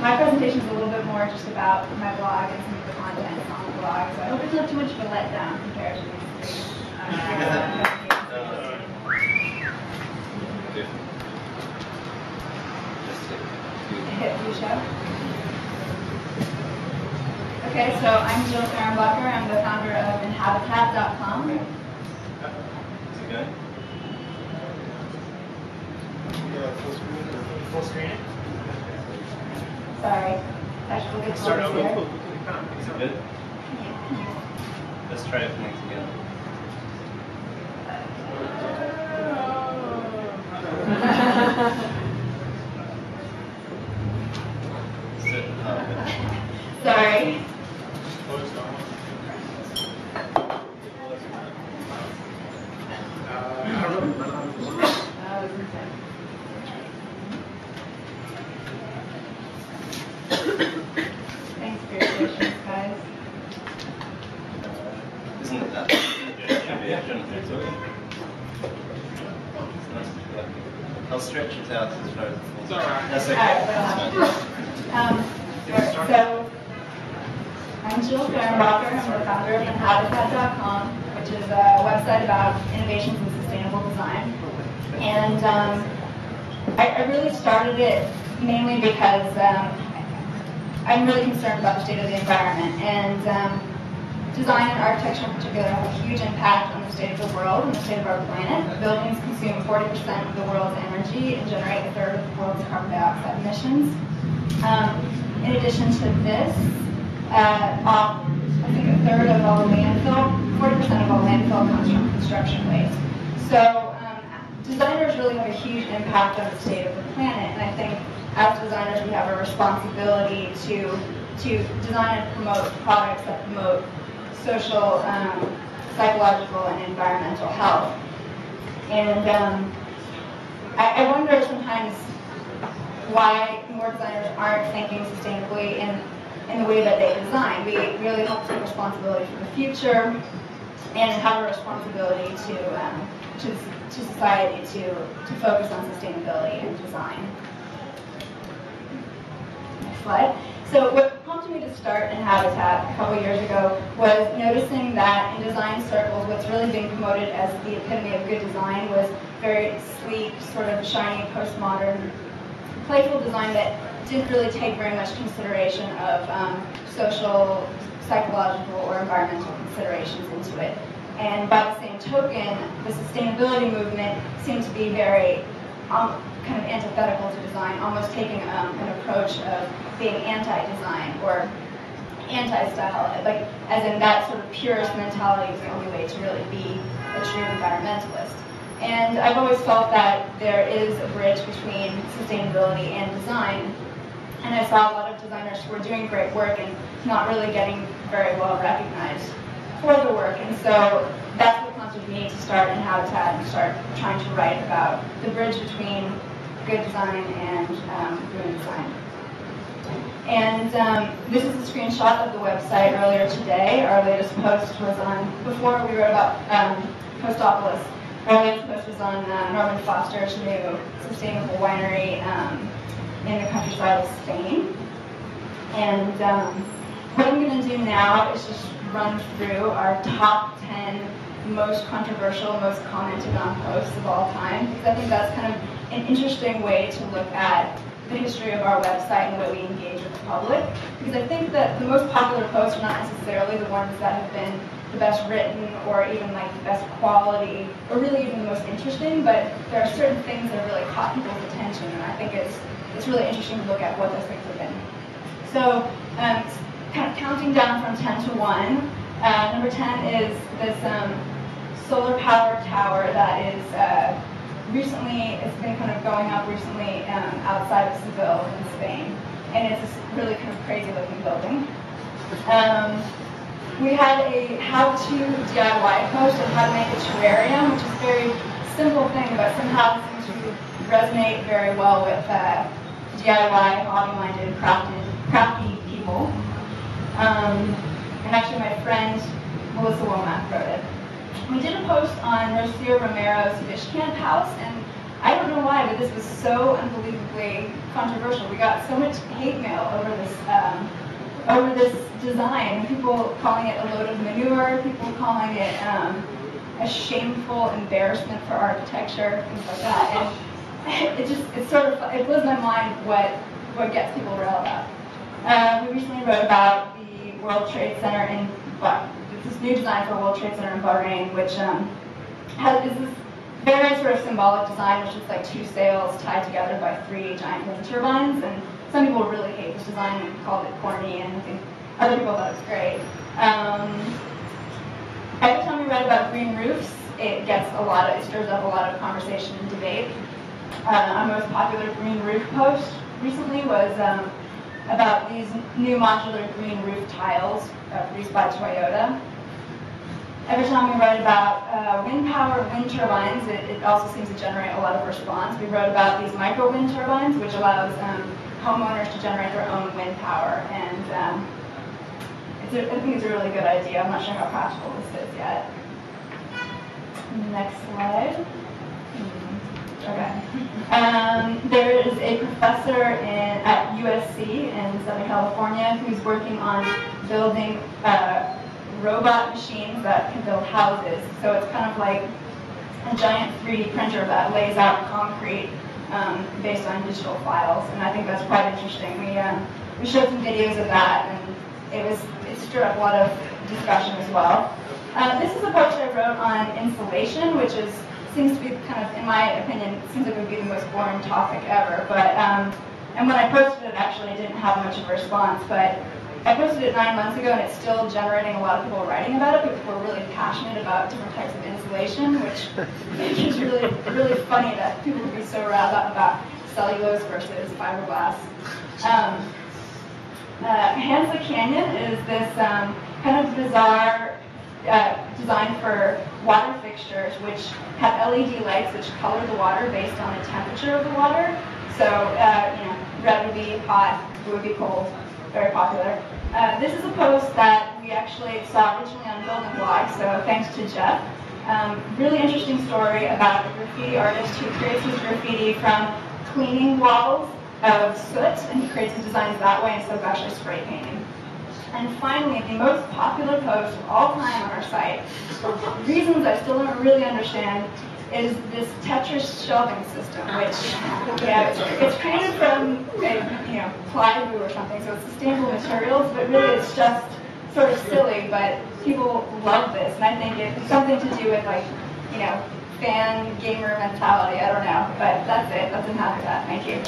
my presentation is a little bit more just about my blog and some of the content on the blog, so I hope it's not too much of a letdown compared to these kucha. Okay, so I'm Febrenbacher. I'm the founder of Inhabitat.com. Is it good? Full screen it? Sorry, technical difficulties here. Is it good? Let's try it next together. Sorry. Thanks for your patience, guys. Isn't it that? I'll stretch it out as far as It's all right. That's okay. So, I'm Febrenbacher. I'm the founder of Inhabitat.com, which is a website about innovations in sustainable design. And I really started it mainly because I'm really concerned about the state of the environment. And design and architecture in particular have a huge impact on the state of the world and the state of our planet. Buildings consume 40% of the world's energy and generate a third of the world's carbon dioxide emissions. In addition to this, I think a third of all landfill, 40% of all landfill comes from construction waste. So designers really have a huge impact on the state of the planet, and I think as designers we have a responsibility to design and promote products that promote social, psychological, and environmental health. And I wonder sometimes why more designers aren't thinking sustainably in the way that they design. We really have to take responsibility for the future and have a responsibility to society to focus on sustainability and design. Next slide. So what prompted me to start Inhabitat a couple years ago was noticing that in design circles, what's really being promoted as the epitome of good design was very sleek, sort of shiny, postmodern, playful design that didn't really take very much consideration of social, psychological, or environmental considerations into it. And by the same token, the sustainability movement seemed to be very kind of antithetical to design, almost taking an approach of being anti-design or anti-style, like as in that sort of purist mentality is the only way to really be a true environmentalist. And I've always felt that there is a bridge between sustainability and design. And I saw a lot of designers who were doing great work and not really getting very well recognized for the work. And so that's what prompted me to start Inhabitat and start trying to write about the bridge between good design and doing design. And this is a screenshot of the website earlier today. Our latest post was on, before we wrote about Potopolis, our latest post was on Norman Foster's new sustainable winery in the countryside of Spain. And what I'm going to do now is just run through our top 10 most controversial, most commented on posts of all time, because I think that's kind of an interesting way to look at the history of our website and the way we engage with the public. Because I think that the most popular posts are not necessarily the ones that have been the best written or even like the best quality or really even the most interesting, but there are certain things that have really caught people's attention, and I think it's really interesting to look at what those things have been. So kind of counting down from 10 to 1, number 10 is this solar powered tower that is it's been kind of going up recently outside of Seville in Spain, and it's this really kind of crazy looking building. We had a how-to DIY post on how to make a terrarium, which is a very simple thing, but somehow seems to resonate very well with DIY, hobby-minded, crafty people. And actually my friend Melissa Womack wrote it. We did a post on Rocio Romero's fish camp house, and I don't know why, but this was so unbelievably controversial. We got so much hate mail over this design. People calling it a load of manure, people calling it a shameful embarrassment for architecture, things like that. And it blows my mind what gets people riled up. We recently wrote about the World Trade Center in this new design for World Trade Center in Bahrain, which is this very sort of symbolic design, which is like two sails tied together by three giant wind turbines. And some people really hate this design and called it corny, and I think other people thought it was great. Every time we write about green roofs, it stirs up a lot of conversation and debate. Our most popular green roof post recently was about these new modular green roof tiles produced by Toyota. Every time we write about wind power, wind turbines, it also seems to generate a lot of response. We wrote about these micro wind turbines, which allows homeowners to generate their own wind power, and I think it's a really good idea. I'm not sure how practical this is yet. Next slide. Okay. There is a professor at USC in Southern California who's working on building robot machines that can build houses. So it's kind of like a giant 3D printer that lays out concrete based on digital files, and I think that's quite interesting. We showed some videos of that, and it stirred up a lot of discussion as well. This is a post I wrote on insulation, which seems to be kind of, in my opinion, seems like it would be the most boring topic ever. But and when I posted it, actually, I didn't have much of a response. But I posted it 9 months ago, and it's still generating a lot of people writing about it. People are really passionate about different types of insulation, which is really, really funny that people would be so riled up about cellulose versus fiberglass. Hansel Canyon is this kind of bizarre design for water fixtures, which have LED lights which color the water based on the temperature of the water. So, red would be hot, blue would be cold. Very popular. This is a post that we actually saw originally on Building Blog, so thanks to Jeff. Really interesting story about a graffiti artist who creates his graffiti from cleaning walls of soot, and he creates his designs that way instead of actually spray painting. And finally, the most popular post of all time on our site, for reasons I still don't really understand, is this Tetris shelving system, which it's created from plywood or something, so it's sustainable materials, but really it's just sort of silly, but people love this, and I think it's something to do with fan gamer mentality, I don't know, but that's it, that's Inhabitat, thank you.